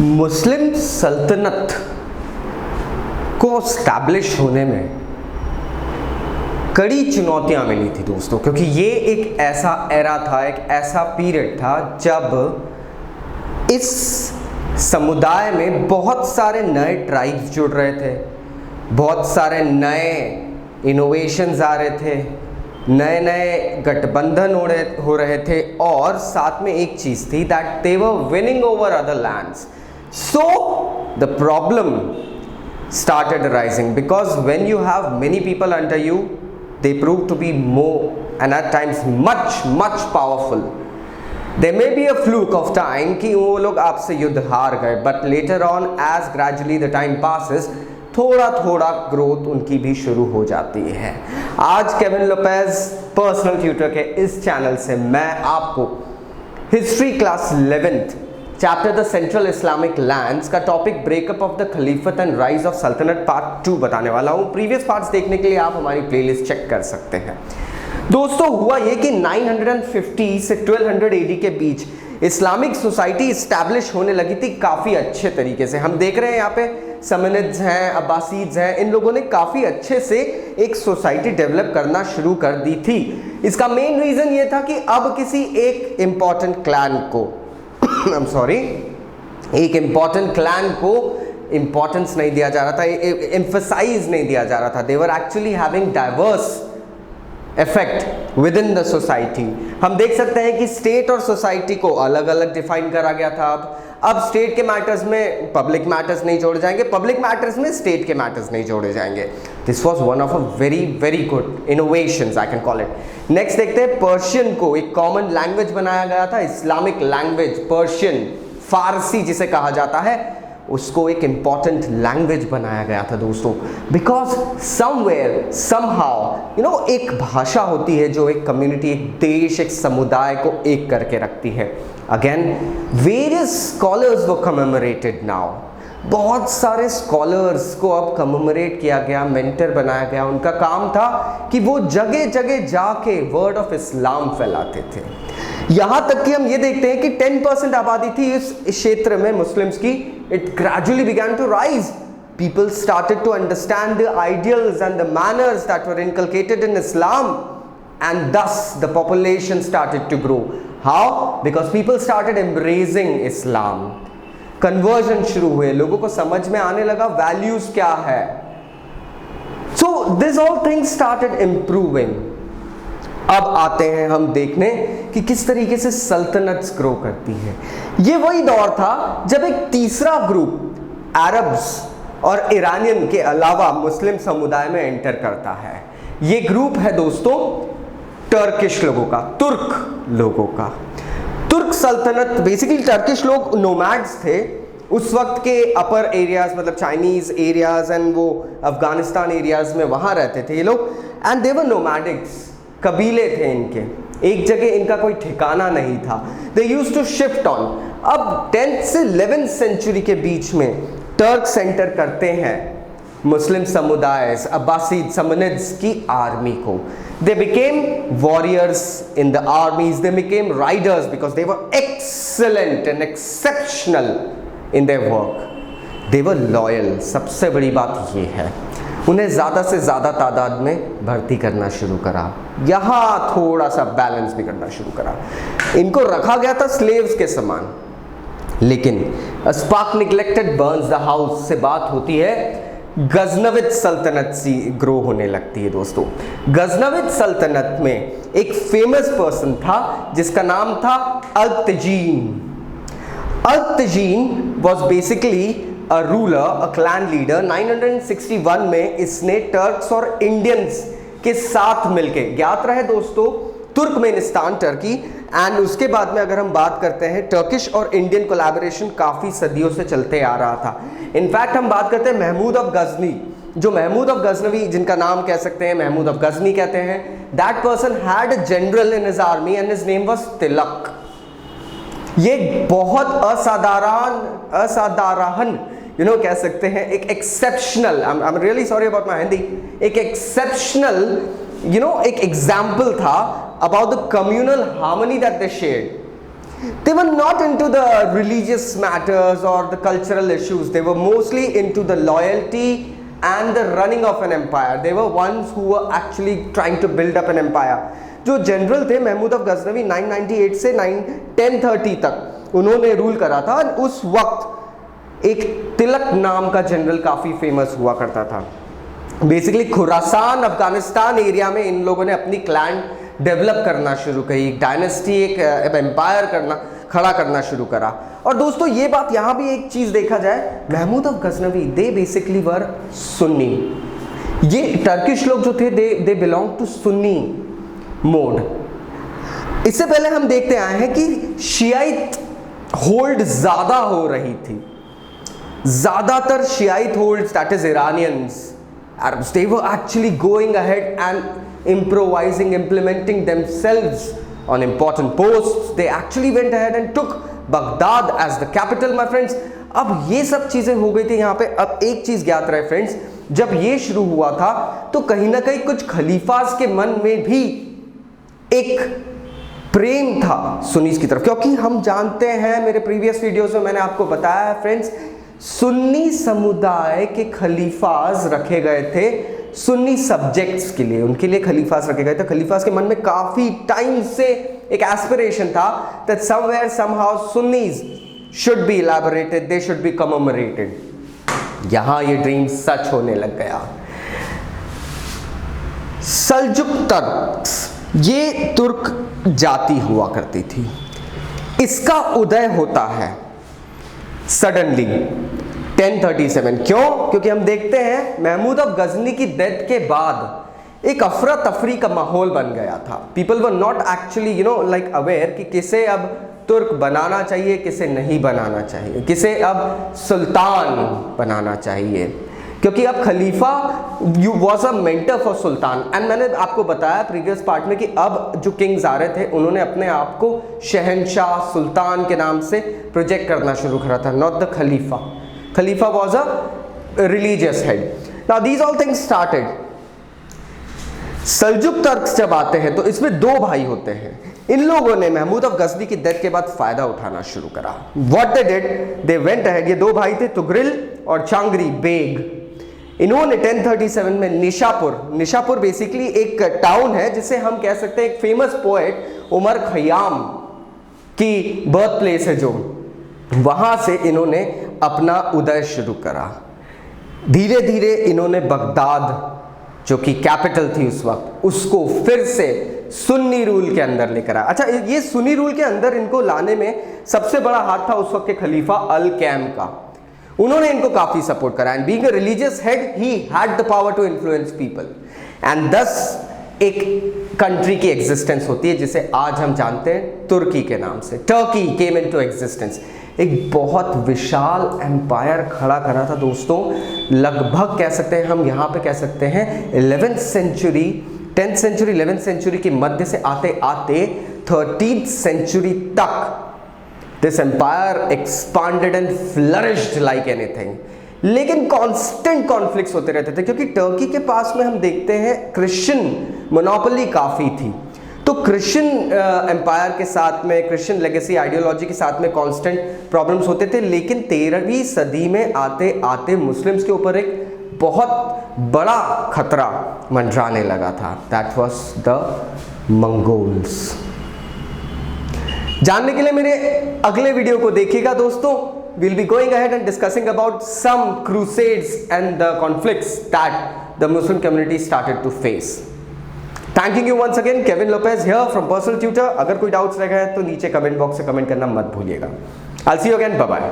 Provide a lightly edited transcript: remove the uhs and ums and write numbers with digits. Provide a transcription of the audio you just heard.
मुस्लिम सल्तनत को स्टैब्लिश होने में कड़ी चुनौतियां मिली थी दोस्तों, क्योंकि ये एक ऐसा एरा था, एक ऐसा पीरियड था जब इस समुदाय में बहुत सारे नए ट्राइब्स जुड़ रहे थे, बहुत सारे नए इनोवेशंस आ रहे थे, नए नए गठबंधन हो रहे थे, और साथ में एक चीज़ थी that they were winning over other lands. So the problem started arising because when you have many people under you, they prove to be more and at times much powerful. There may be a fluke of time कि वो लोग आपसे युद्ध हार गए, but later on as gradually the time passes, थोड़ा थोड़ा growth उनकी भी शुरू हो जाती है. आज केविन लोपेज पर्सनल ट्यूटर के इस चैनल से मैं आपको history class 11th chapter the central Islamic lands का टॉपिक ब्रेकअप ऑफ द खलीफत एंड राइज ऑफ सल्तनत पार्ट 2 बताने वाला हूँ. प्रीवियस पार्ट्स देखने के लिए आप हमारी प्लेलिस्ट चेक कर सकते हैं. दोस्तों हुआ ये कि 950 से 1200 एडी के बीच इस्लामिक सोसाइटी इस्टेब्लिश होने लगी थी काफ़ी अच्छे तरीके से. हम देख रहे हैं यहाँ पे समनिड्स हैं, अब्बासीद्स हैं, इन लोगों ने काफ़ी अच्छे से एक सोसाइटी डेवलप करना शुरू कर दी थी. इसका मेन रीज़न ये था कि अब किसी एक इम्पॉर्टेंट क्लैन को एक इम्पॉर्टेंट क्लैन को इंपॉर्टेंस नहीं दिया जा रहा था, एम्फसाइज नहीं दिया जा रहा था. They were actually having diverse effect within the society. हम देख सकते हैं कि स्टेट और सोसाइटी को अलग अलग डिफाइन करा गया था. अब स्टेट के मैटर्स में पब्लिक मैटर्स नहीं जोड़े जाएंगे, पब्लिक मैटर्स में स्टेट के मैटर्स नहीं जोड़े जाएंगे. This was one of a very good innovations I can call it. Next देखते हैं पर्शियन को एक कॉमन लैंग्वेज बनाया गया था. इस्लामिक लैंग्वेज पर्शियन, फारसी जिसे कहा जाता है, उसको एक इंपॉर्टेंट लैंग्वेज बनाया गया था दोस्तों. बिकॉज समवेयर समहाउ एक भाषा होती है जो एक कम्युनिटी, एक देश, एक समुदाय को एक करके रखती है. अगेन वेरियस स्कॉलर्स वो कमेमोरेटेड नाउ. बहुत सारे स्कॉलर्स को अब कमेमोरेट किया गया, मेंटर बनाया गया. उनका काम था कि वो जगह जगह जाके वर्ड ऑफ इस्लाम फैलाते थे. यहाँ तक कि हम ये देखते हैं कि 10% आबादी थी इस क्षेत्र में मुस्लिम्स की. It gradually began to rise. People started to understand the ideals and the manners that were inculcated in Islam, and thus the population started to grow. How? Because people started embracing Islam. Conversion शुरू हुए, लोगों को समझ में आने लगा values क्या है. So this all things started improving. अब आते हैं हम देखने कि किस तरीके से सल्तनत ग्रो करती है. ये वही दौर था जब एक तीसरा ग्रुप अरब्स और ईरानियन के अलावा मुस्लिम समुदाय में एंटर करता है. ये ग्रुप है दोस्तों टर्किश लोगों का, तुर्क लोगों का. तुर्क सल्तनत बेसिकली टर्किश लोग नोमैड्स थे उस वक्त के अपर एरियाज, मतलब चाइनीज एरियाज एंड वो अफगानिस्तान एरियाज में वहाँ रहते थे ये लोग. एंड दे वर नोमैडिक्स, कबीले थे इनके, एक जगह इनका कोई ठिकाना नहीं था. They used to shift on. अब 10th से 11th सेंचुरी के बीच में टर्क सेंटर करते हैं मुस्लिम समुदाय, अब्बासीद समनिड्स की आर्मी को. They became warriors in the armies, they became Riders because they were excellent and exceptional in their work. They were loyal. सबसे बड़ी बात ये है, उन्हें ज़्यादा से ज़्यादा तादाद में भर्ती करना शुरू करा. यहाँ थोड़ा सा बैलेंस भी करना शुरू करा. इनको रखा गया था स्लेव्स के समान. लेकिन spark neglected Burns the house से बात होती है गजनविद सल्तनत सी ग्रो होने लगती है दोस्तों. गजनविद सल्तनत में एक फेमस पर्सन था जिसका नाम था Alptigin. Alptigin was basically a ruler, a clan leader. 961 में इसने टर्क्स और इंडियंस के साथ मिलके, ज्ञात रहे दोस्तों तुर्कमेनिस्तान टर्की, एंड उसके बाद में अगर हम बात करते हैं टर्किश और इंडियन कोलैबोरेशन काफ़ी सदियों से चलते आ रहा था. इनफैक्ट हम बात करते हैं महमूद ऑफ गजनी, जो महमूद ऑफ गजनवी, जिनका नाम कह सकते हैं महमूद ऑफ गजनी कहते हैं. That person had a general in his army and his name was Tilak. ये बहुत असाधारण कह सकते हैं, एक exceptional, I am really sorry about my Hindi, एक एक्सेप्शनल एक एग्जाम्पल था about the communal harmony that they shared. They were not into the religious matters or the cultural issues. They were mostly into the loyalty and the running of an empire. They were ones who were actually trying to build up an empire. जो general थे Mahmood of Ghaznavi 998 से 1030 तक उन्होंने rule करा था। उस वक्त एक तिलक नाम का जनरल काफ़ी फेमस हुआ करता था। बेसिकली खुरासान अफगानिस्तान एरिया में इन लोगों ने अपनी क्लैन डेवलप करना शुरू की, एक डायनेस्टी, एक एम्पायर खड़ा करना शुरू करा। और दोस्तों ये बात यहाँ भी एक चीज़ देखा जाए, Mahmud of Ghaznavi they basically were सुन्नी। ये टर्किश लोग जो थे दे बिलोंग टू सुन्नी मोड। इससे पहले हम देखते आए हैं कि शियाइत होल्ड ज़्यादा हो रही थी, ज़्यादातर शियाइत hold, that is Iranians, Arabs, they were actually going ahead and improvising, implementing themselves on important posts. They actually went ahead and took Baghdad as the capital, my friends. अब ये सब चीज़ें हो गई थी यहाँ पे। अब एक चीज़ ज्ञात रहे फ्रेंड्स, जब ये शुरू हुआ था तो कहीं ना कहीं कुछ खलीफाज के मन में भी एक प्रेम था सुन्नीस की तरफ, क्योंकि हम जानते हैं, मेरे प्रीवियस वीडियोस में मैंने आपको बताया है फ्रेंड्स, सुन्नी समुदाय के खलीफाज रखे गए थे सुन्नी सब्जेक्ट्स के लिए, उनके लिए खलीफाज रखे गए थे। खलीफाज के मन में काफ़ी टाइम से एक एस्पिरेशन था दैट समवेयर समहाउ सुन्नीज should be elaborated, they should be commemorated. यहाँ ये ड्रीम सच होने लग गया। सल्जुक तुर्क्स, ये तुर्क जाति हुआ करती थी, इसका उदय होता है सडनली 1037। क्यों? क्योंकि हम देखते हैं महमूद ऑफ गजनी की डेथ के बाद एक अफरा तफरी का माहौल बन गया था। People were not actually like aware कि किसे अब तुर्क बनाना चाहिए, किसे नहीं बनाना चाहिए, किसे अब सुल्तान बनाना चाहिए, क्योंकि अब खलीफा वॉज अ मेंटर फॉर सुल्तान। एंड मैंने आपको बताया प्रीवियस पार्ट में कि अब जो किंग्स आ रहे थे उन्होंने अपने आप को शहनशाह, सुल्तान के नाम से प्रोजेक्ट करना शुरू करा था, नॉट द खलीफा। खलीफा was a religious head. Now these all things started. Seljuk Turks जब आते हैं तो इसमें दो भाई होते हैं। इन लोगों ने महमूद ऑफ गजनी की डेथ के बाद फायदा उठाना शुरू करा। What they did, they went ahead. ये दो भाई थे, तुगरिल और चांगरी बेग। इन्होंने 1037 में निशापुर बेसिकली एक टाउन है जिसे हम कह सकते हैं एक फेमस पोएट उमर खयाम की बर्थ प्लेस है, जो वहां से इन्होंने अपना उदय शुरू करा। धीरे धीरे इन्होंने बगदाद जो कि कैपिटल थी उस वक्त, उसको फिर से सुन्नी रूल के अंदर लेकर आया। अच्छा, ये सुन्नी रूल के अंदर इनको लाने में सबसे बड़ा हाथ था उस वक्त के खलीफा अल कैम का। उन्होंने इनको काफी सपोर्ट करा। And being a religious head he had the power to influence people, and thus एक कंट्री की एग्जिस्टेंस होती है जिसे आज हम जानते हैं तुर्की के नाम से। Turkey came into existence. एक बहुत विशाल एम्पायर खड़ा करा था दोस्तों। लगभग कह सकते हैं हम यहाँ पे कह सकते हैं 11th century, 10th century 11th century के मध्य से आते आते 13th सेंचुरी तक this empire expanded and flourished like anything. लेकिन कांस्टेंट कॉन्फ्लिक्ट्स होते रहते थे, क्योंकि टर्की के पास में हम देखते हैं क्रिश्चियन मोनोपोली काफ़ी थी। तो क्रिश्चियन एम्पायर के साथ में, क्रिश्चियन लेगेसी आइडियोलॉजी के साथ में कांस्टेंट प्रॉब्लम्स होते थे। लेकिन 13वीं सदी में आते आते मुस्लिम्स के ऊपर एक बहुत बड़ा खतरा मंडराने लगा था, दैट वाज द मंगोल्स। जानने के लिए मेरे अगले वीडियो को देखिएगा दोस्तों। we'll be going ahead and discussing about some crusades and the conflicts that the Muslim community started to face. Thanking you once again, Kevin Lopez here from Personal Tutor. अगर कोई डाउट्स रह गए तो नीचे comment box से comment करना मत भूलिएगा। I'll see you again, bye bye.